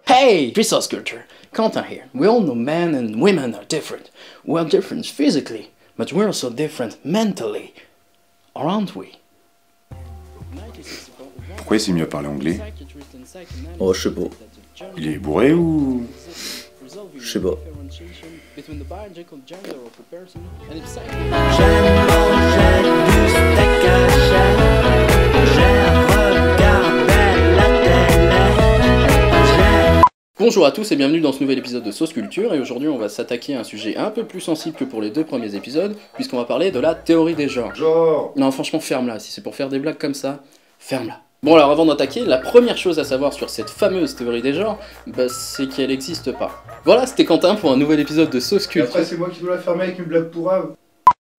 Hey! Resource culture. Quentin here. We all know men and women are different. We are different physically, but we're also different mentally. Or aren't we? Pourquoi il s'est mis à parler anglais? Oh, je sais pas. Il est bourré ou... Je sais pas. Bonjour à tous et bienvenue dans ce nouvel épisode de Sauce Culture, et aujourd'hui on va s'attaquer à un sujet un peu plus sensible que pour les deux premiers épisodes, puisqu'on va parler de la théorie des genres. Non franchement ferme-la, si c'est pour faire des blagues comme ça, ferme-la. Bon alors avant d'attaquer, la première chose à savoir sur cette fameuse théorie des genres, c'est qu'elle n'existe pas. Voilà, c'était Quentin pour un nouvel épisode de Sauce Culture. Après c'est moi qui dois la fermer avec une blague pourrave.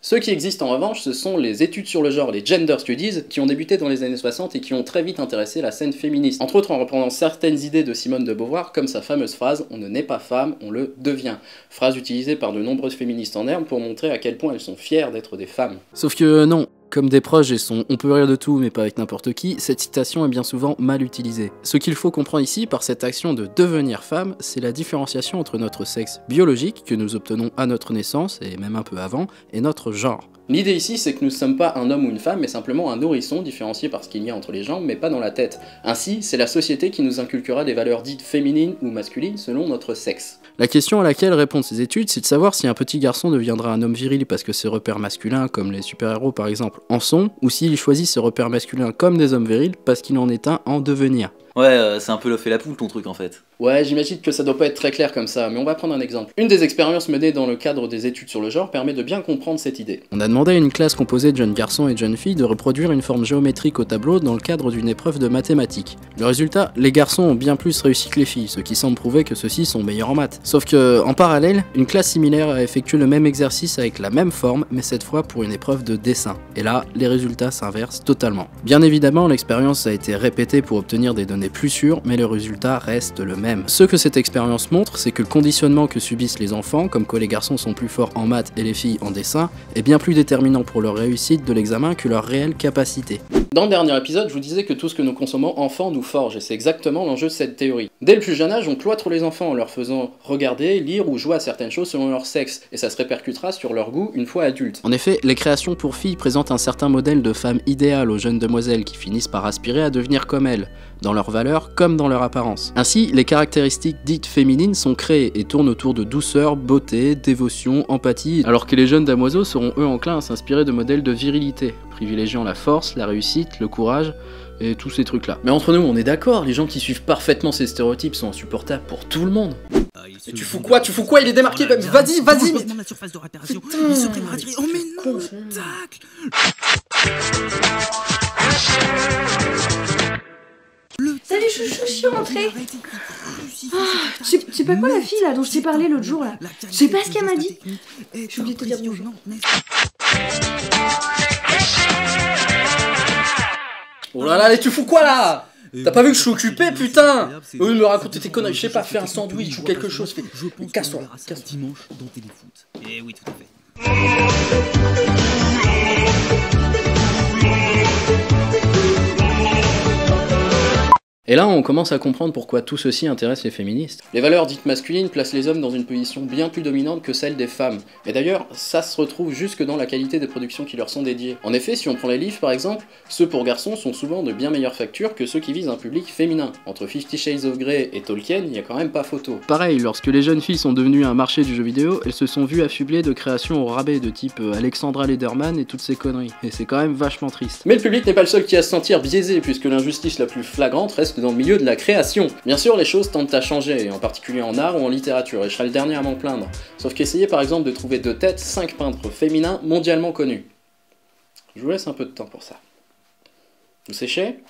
Ce qui existe en revanche, ce sont les études sur le genre, les gender studies, qui ont débuté dans les années 60 et qui ont très vite intéressé la scène féministe. Entre autres en reprenant certaines idées de Simone de Beauvoir, comme sa fameuse phrase « On ne naît pas femme, on le devient ». Phrase utilisée par de nombreuses féministes en herbe pour montrer à quel point elles sont fières d'être des femmes. Sauf que non. Comme des proches et son « on peut rire de tout mais pas avec n'importe qui », cette citation est bien souvent mal utilisée. Ce qu'il faut comprendre ici par cette action de devenir femme, c'est la différenciation entre notre sexe biologique, que nous obtenons à notre naissance, et même un peu avant, et notre genre. L'idée ici, c'est que nous ne sommes pas un homme ou une femme, mais simplement un nourrisson différencié par ce qu'il y a entre les jambes, mais pas dans la tête. Ainsi, c'est la société qui nous inculquera des valeurs dites féminines ou masculines selon notre sexe. La question à laquelle répondent ces études, c'est de savoir si un petit garçon deviendra un homme viril parce que ses repères masculins, comme les super-héros par exemple, en sont, ou s'il choisit ses repères masculins comme des hommes virils parce qu'il en est un en devenir. Ouais, c'est un peu l'œuf et la poule ton truc en fait. Ouais, j'imagine que ça doit pas être très clair comme ça, mais on va prendre un exemple. Une des expériences menées dans le cadre des études sur le genre permet de bien comprendre cette idée. On a demandé à une classe composée de jeunes garçons et de jeunes filles de reproduire une forme géométrique au tableau dans le cadre d'une épreuve de mathématiques. Le résultat, les garçons ont bien plus réussi que les filles, ce qui semble prouver que ceux-ci sont meilleurs en maths. Sauf que, en parallèle, une classe similaire a effectué le même exercice avec la même forme, mais cette fois pour une épreuve de dessin. Et là, les résultats s'inversent totalement. Bien évidemment, l'expérience a été répétée pour obtenir des données plus sûres, mais le résultat reste le même. Ce que cette expérience montre, c'est que le conditionnement que subissent les enfants, comme quoi les garçons sont plus forts en maths et les filles en dessin, est bien plus déterminant pour leur réussite de l'examen que leur réelle capacité. Dans le dernier épisode, je vous disais que tout ce que nous consommons enfants nous forge, et c'est exactement l'enjeu de cette théorie. Dès le plus jeune âge, on cloître les enfants en leur faisant regarder, lire ou jouer à certaines choses selon leur sexe, et ça se répercutera sur leur goût une fois adultes. En effet, les créations pour filles présentent un certain modèle de femme idéale aux jeunes demoiselles qui finissent par aspirer à devenir comme elles, dans leurs valeurs comme dans leur apparence. Ainsi, les caractéristiques dites féminines sont créées et tournent autour de douceur, beauté, dévotion, empathie, alors que les jeunes damoiseaux seront eux enclins à s'inspirer de modèles de virilité, privilégiant la force, la réussite, le courage, et tous ces trucs-là. Mais entre nous, on est d'accord, les gens qui suivent parfaitement ces stéréotypes sont insupportables pour tout le monde. Mais tu fous quoi? Il est démarqué. Vas-y, mais... la surface de réparation. Il se prépare à tirer. Oh mais non, tac. Salut chouchou, je suis rentrée. C'est pas quoi la fille là dont je t'ai parlé l'autre jour là? Je sais pas ce qu'elle m'a dit. J'ai oublié de te dire bonjour. Oh là là, tu fous quoi là? T'as pas vu que je suis occupé, putain? Au lieu de me raconter tes conneries, je sais pas, fais un sandwich ou quelque chose, casse-toi. Dimanche dans Téléfoot. Eh oui, tout à fait. Et là, on commence à comprendre pourquoi tout ceci intéresse les féministes. Les valeurs dites masculines placent les hommes dans une position bien plus dominante que celle des femmes. Et d'ailleurs, ça se retrouve jusque dans la qualité des productions qui leur sont dédiées. En effet, si on prend les livres par exemple, ceux pour garçons sont souvent de bien meilleure facture que ceux qui visent un public féminin. Entre 50 Shades of Grey et Tolkien, il y a quand même pas photo. Pareil, lorsque les jeunes filles sont devenues un marché du jeu vidéo, elles se sont vues affublées de créations au rabais de type Alexandra Lederman et toutes ces conneries. Et c'est quand même vachement triste. Mais le public n'est pas le seul qui a se sentir biaisé, puisque l'injustice la plus flagrante reste dans le milieu de la création. Bien sûr, les choses tendent à changer, en particulier en art ou en littérature, et je serai le dernier à m'en plaindre. Sauf qu'essayez par exemple de trouver de tête 5 peintres féminins mondialement connus. Je vous laisse un peu de temps pour ça. Vous séchez?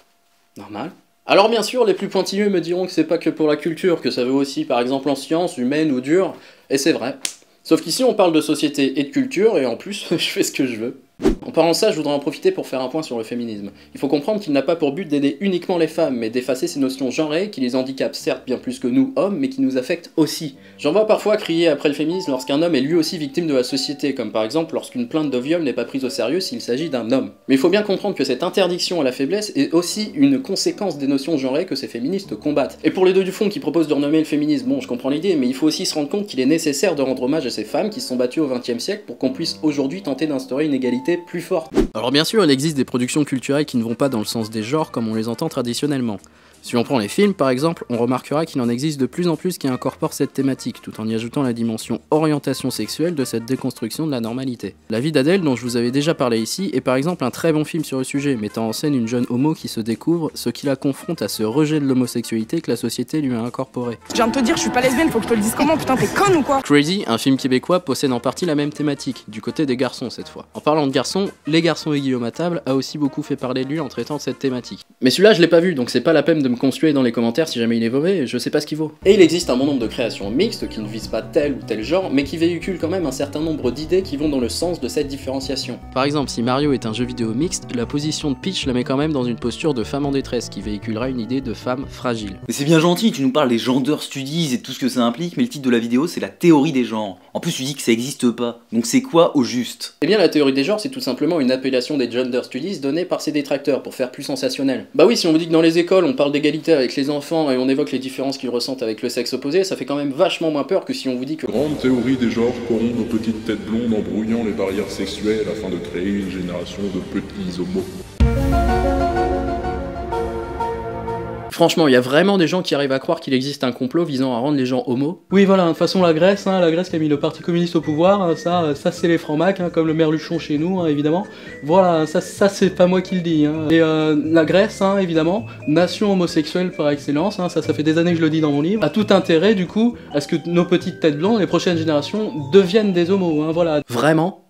Normal. Alors bien sûr, les plus pointilleux me diront que c'est pas que pour la culture, que ça veut aussi par exemple en sciences, humaines ou dures, et c'est vrai. Sauf qu'ici on parle de société et de culture, et en plus, je fais ce que je veux. En parlant de ça, je voudrais en profiter pour faire un point sur le féminisme. Il faut comprendre qu'il n'a pas pour but d'aider uniquement les femmes, mais d'effacer ces notions genrées qui les handicapent certes bien plus que nous, hommes, mais qui nous affectent aussi. J'en vois parfois crier après le féminisme lorsqu'un homme est lui aussi victime de la société, comme par exemple lorsqu'une plainte de viol n'est pas prise au sérieux s'il s'agit d'un homme. Mais il faut bien comprendre que cette interdiction à la faiblesse est aussi une conséquence des notions genrées que ces féministes combattent. Et pour les deux du fond qui proposent de renommer le féminisme, bon, je comprends l'idée, mais il faut aussi se rendre compte qu'il est nécessaire de rendre hommage à ces femmes qui se sont battues au XXe siècle pour qu'on puisse aujourd'hui tenter d'instaurer une égalité plus forte. Alors bien sûr, il existe des productions culturelles qui ne vont pas dans le sens des genres comme on les entend traditionnellement. Si on prend les films par exemple, on remarquera qu'il en existe de plus en plus qui incorporent cette thématique, tout en y ajoutant la dimension orientation sexuelle de cette déconstruction de la normalité. La vie d'Adèle, dont je vous avais déjà parlé ici, est par exemple un très bon film sur le sujet, mettant en scène une jeune homo qui se découvre, ce qui la confronte à ce rejet de l'homosexualité que la société lui a incorporé. Je viens de te dire, je suis pas lesbienne, faut que je te le dise comment, putain, t'es conne ou quoi? Crazy, un film québécois, possède en partie la même thématique, du côté des garçons cette fois. En parlant de garçons, Les Garçons et Guillaume à table a aussi beaucoup fait parler de lui en traitant de cette thématique. Mais celui-là je l'ai pas vu, donc c'est pas la peine de me conspuer dans les commentaires si jamais il est mauvais, je sais pas ce qu'il vaut. Et il existe un bon nombre de créations mixtes qui ne visent pas tel ou tel genre, mais qui véhiculent quand même un certain nombre d'idées qui vont dans le sens de cette différenciation. Par exemple, si Mario est un jeu vidéo mixte, la position de Peach la met quand même dans une posture de femme en détresse, qui véhiculera une idée de femme fragile. Mais c'est bien gentil, tu nous parles des gender studies et tout ce que ça implique, mais le titre de la vidéo c'est la théorie des genres. En plus tu dis que ça existe pas, donc c'est quoi au juste? Eh bien la théorie des genres c'est tout simplement une appellation des gender studies donnée par ses détracteurs pour faire plus sensationnel. Bah oui, si on vous dit que dans les écoles on parle d'égalité avec les enfants et on évoque les différences qu'ils ressentent avec le sexe opposé, ça fait quand même vachement moins peur que si on vous dit que... Grande théorie des genres corrompt nos petites têtes blondes en brouillant les barrières sexuelles afin de créer une génération de petits homos. Franchement, il y a vraiment des gens qui arrivent à croire qu'il existe un complot visant à rendre les gens homos. Oui, voilà, de toute façon, la Grèce qui a mis le parti communiste au pouvoir, ça c'est les francs-macs, comme le merluchon chez nous, évidemment. Voilà, ça c'est pas moi qui le dis. Et la Grèce, évidemment, nation homosexuelle par excellence, ça fait des années que je le dis dans mon livre, a tout intérêt, du coup, à ce que nos petites têtes blondes, les prochaines générations, deviennent des homos, voilà. Vraiment ?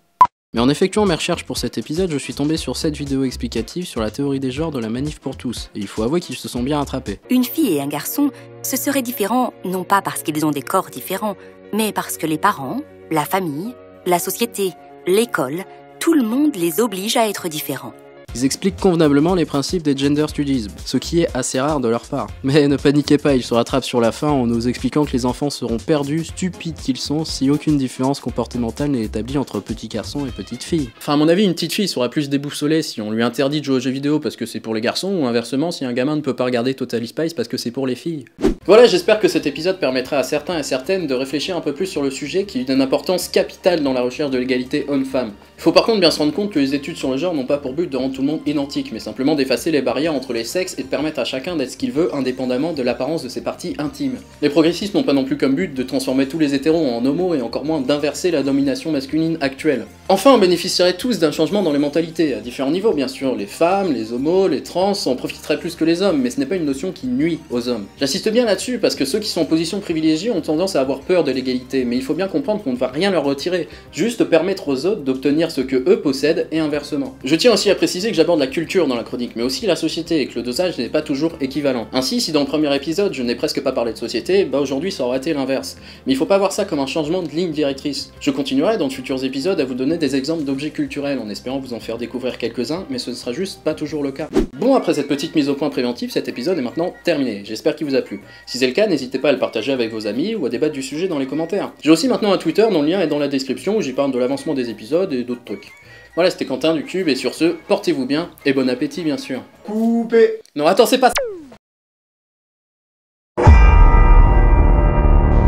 Mais en effectuant mes recherches pour cet épisode, je suis tombé sur cette vidéo explicative sur la théorie des genres de la Manif pour tous, et il faut avouer qu'ils se sont bien rattrapés. Une fille et un garçon, ce seraient différents, non pas parce qu'ils ont des corps différents, mais parce que les parents, la famille, la société, l'école, tout le monde les oblige à être différents. Ils expliquent convenablement les principes des gender studies, ce qui est assez rare de leur part. Mais ne paniquez pas, ils se rattrapent sur la fin en nous expliquant que les enfants seront perdus, stupides qu'ils sont, si aucune différence comportementale n'est établie entre petits garçons et petites filles. Enfin à mon avis, une petite fille sera plus déboussolée si on lui interdit de jouer aux jeux vidéo parce que c'est pour les garçons, ou inversement si un gamin ne peut pas regarder Totally Spies parce que c'est pour les filles. Voilà, j'espère que cet épisode permettra à certains et certaines de réfléchir un peu plus sur le sujet qui est d'une importance capitale dans la recherche de l'égalité homme-femme. Il faut par contre bien se rendre compte que les études sur le genre n'ont pas pour but de rendre tout le monde identique, mais simplement d'effacer les barrières entre les sexes et de permettre à chacun d'être ce qu'il veut indépendamment de l'apparence de ses parties intimes. Les progressistes n'ont pas non plus comme but de transformer tous les hétéros en homos et encore moins d'inverser la domination masculine actuelle. Enfin, on bénéficierait tous d'un changement dans les mentalités, à différents niveaux bien sûr. Les femmes, les homos, les trans en profiteraient plus que les hommes, mais ce n'est pas une notion qui nuit aux hommes. J'insiste bien là-dessus parce que ceux qui sont en position privilégiée ont tendance à avoir peur de l'égalité, mais il faut bien comprendre qu'on ne va rien leur retirer, juste permettre aux autres d'obtenir ce que eux possèdent et inversement. Je tiens aussi à préciser que j'aborde la culture dans la chronique, mais aussi la société et que le dosage n'est pas toujours équivalent. Ainsi, si dans le premier épisode je n'ai presque pas parlé de société, bah aujourd'hui ça aurait été l'inverse. Mais il faut pas voir ça comme un changement de ligne directrice. Je continuerai dans de futurs épisodes à vous donner des exemples d'objets culturels en espérant vous en faire découvrir quelques-uns, mais ce ne sera juste pas toujours le cas. Bon, après cette petite mise au point préventive, cet épisode est maintenant terminé. J'espère qu'il vous a plu. Si c'est le cas, n'hésitez pas à le partager avec vos amis ou à débattre du sujet dans les commentaires. J'ai aussi maintenant un Twitter dont le lien est dans la description où j'y parle de l'avancement des épisodes et d'autres trucs. Voilà, c'était Quentin du Cube, et sur ce, portez-vous bien, et bon appétit bien sûr. Coupé. Non, attends, c'est pas ça.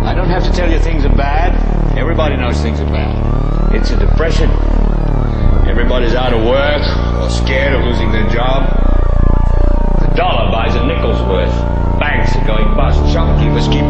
I don't have to tell you things are bad. Everybody knows things are bad. It's a depression. Everybody's out of work, or scared of losing their job. The dollar buys a nickel's worth. Banks are going bust. Shopkeepers keep